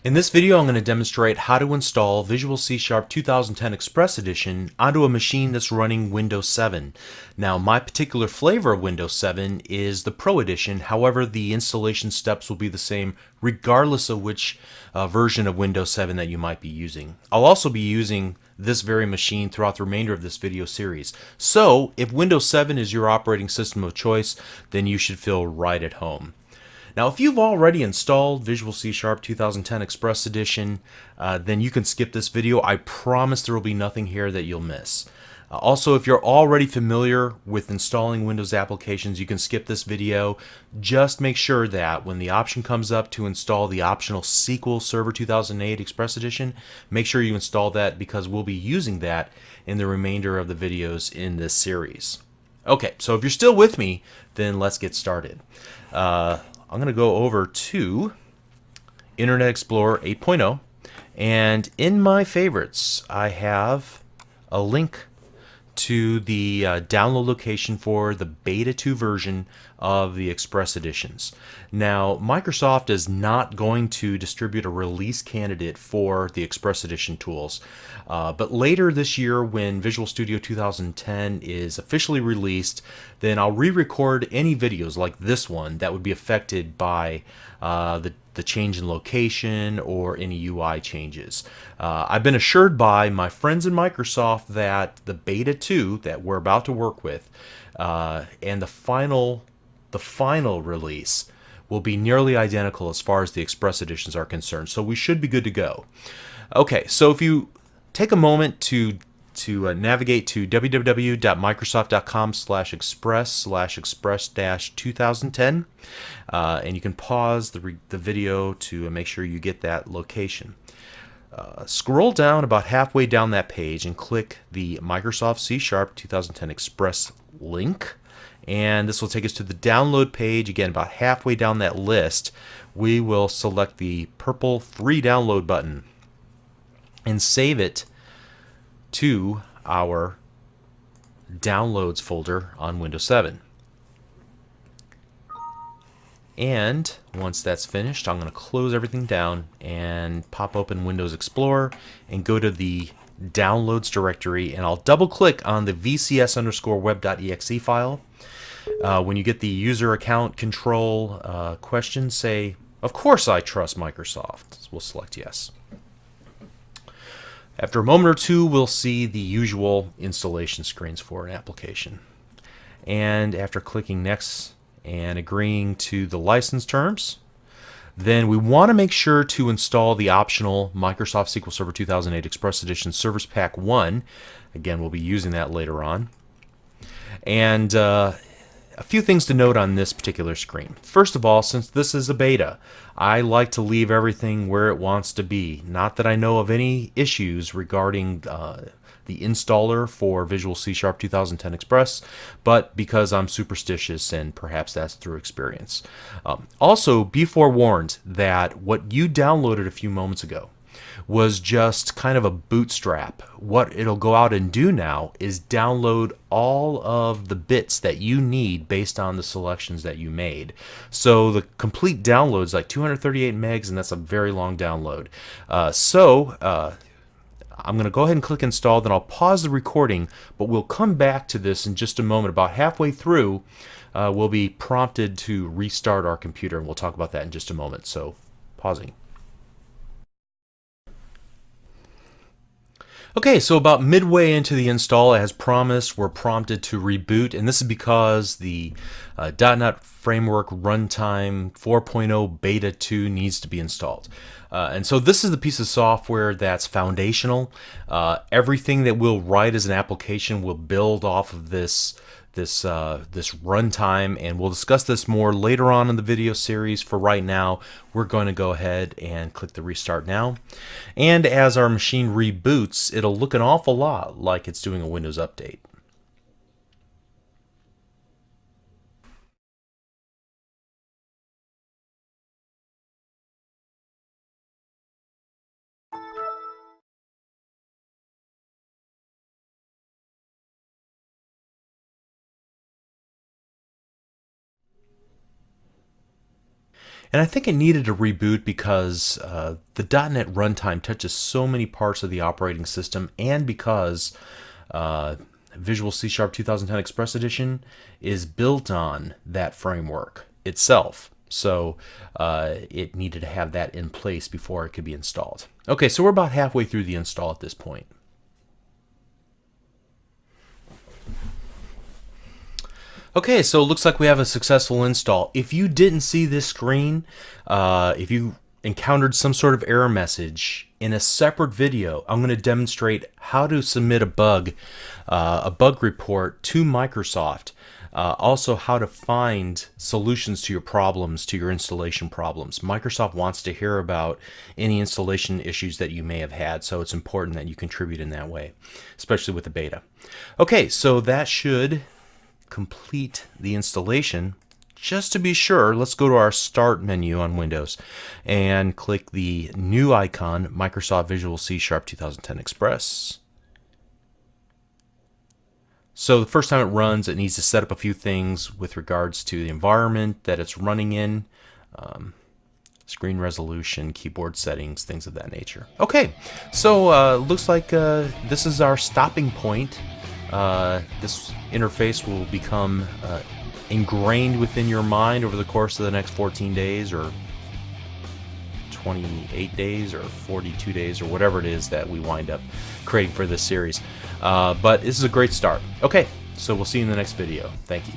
In this video, I'm going to demonstrate how to install Visual C# 2010 Express Edition onto a machine that's running Windows 7. Now, my particular flavor of Windows 7 is the Pro Edition. However, the installation steps will be the same regardless of which version of Windows 7 that you might be using. I'll also be using this very machine throughout the remainder of this video series. So, if Windows 7 is your operating system of choice, then you should feel right at home. Now, if you've already installed Visual C# 2010 Express Edition, then you can skip this video. I promise there will be nothing here that you'll miss. Also, if you're already familiar with installing Windows applications, you can skip this video. Just make sure that when the option comes up to install the optional SQL Server 2008 Express Edition, make sure you install that because we'll be using that in the remainder of the videos in this series. Okay, so if you're still with me, then let's get started. I'm going to go over to Internet Explorer 8.0, and in my favorites I have a link to the download location for the Beta 2 version of the Express Editions. Now, Microsoft is not going to distribute a release candidate for the Express Edition tools, but later this year when Visual Studio 2010 is officially released, then I'll re-record any videos like this one that would be affected by the change in location or any UI changes. I've been assured by my friends in Microsoft that the Beta 2 that we're about to work with and the final release will be nearly identical as far as the Express Editions are concerned, so we should be good to go. Okay, so if you take a moment to navigate to www.microsoft.com/express/express-2010 and you can pause the video to make sure you get that location. Scroll down about halfway down that page and click the Microsoft C# 2010 Express link, and this will take us to the download page. Again, about halfway down that list, we will select the purple free download button and save it to our downloads folder on Windows 7. And once that's finished, I'm going to close everything down and pop open Windows Explorer and go to the downloads directory, and I'll double click on the VCS_web.exe file. When you get the user account control question, say, "Of course I trust Microsoft." We'll select yes. After a moment or two, we'll see the usual installation screens for an application. And after clicking next and agreeing to the license terms, then we want to make sure to install the optional Microsoft SQL Server 2008 Express Edition Service Pack 1. Again, we'll be using that later on. And a few things to note on this particular screen. First of all, since this is a beta, I like to leave everything where it wants to be. Not that I know of any issues regarding the installer for Visual C# 2010 Express, but because I'm superstitious and perhaps that's through experience. Also, be forewarned that what you downloaded a few moments ago was just kind of a bootstrap. What it'll go out and do now is download all of the bits that you need based on the selections that you made. So the complete download is like 238 megs, and that's a very long download. I'm going to go ahead and click install, then I'll pause the recording, but we'll come back to this in just a moment. About halfway through, we'll be prompted to restart our computer, and we'll talk about that in just a moment. So, pausing. Okay, so about midway into the install, as promised, we're prompted to reboot, and this is because the .NET Framework Runtime 4.0 Beta 2 needs to be installed. And so this is the piece of software that's foundational. Everything that we'll write as an application will build off of this runtime, and we'll discuss this more later on in the video series. For right now, we're going to go ahead and click the restart now. And as our machine reboots, it'll look an awful lot like it's doing a Windows update. And I think it needed a reboot because the .NET runtime touches so many parts of the operating system, and because Visual C# 2010 Express Edition is built on that framework itself. So it needed to have that in place before it could be installed. Okay, so we're about halfway through the install at this point. Okay, so it looks like we have a successful install. If you didn't see this screen, if you encountered some sort of error message, in a separate video, I'm going to demonstrate how to submit a bug report to Microsoft. Also, how to find solutions to your problems, to your installation problems. Microsoft wants to hear about any installation issues that you may have had, so it's important that you contribute in that way, especially with the beta. Okay, so that should complete the installation. Just to be sure, let's go to our Start menu on Windows and click the new icon, Microsoft Visual C# 2010 Express. So the first time it runs, it needs to set up a few things with regards to the environment that it's running in, screen resolution, keyboard settings, things of that nature. Okay, so looks like this is our stopping point. This interface will become ingrained within your mind over the course of the next 14 days or 28 days or 42 days or whatever it is that we wind up creating for this series. But this is a great start. Okay, so we'll see you in the next video. Thank you.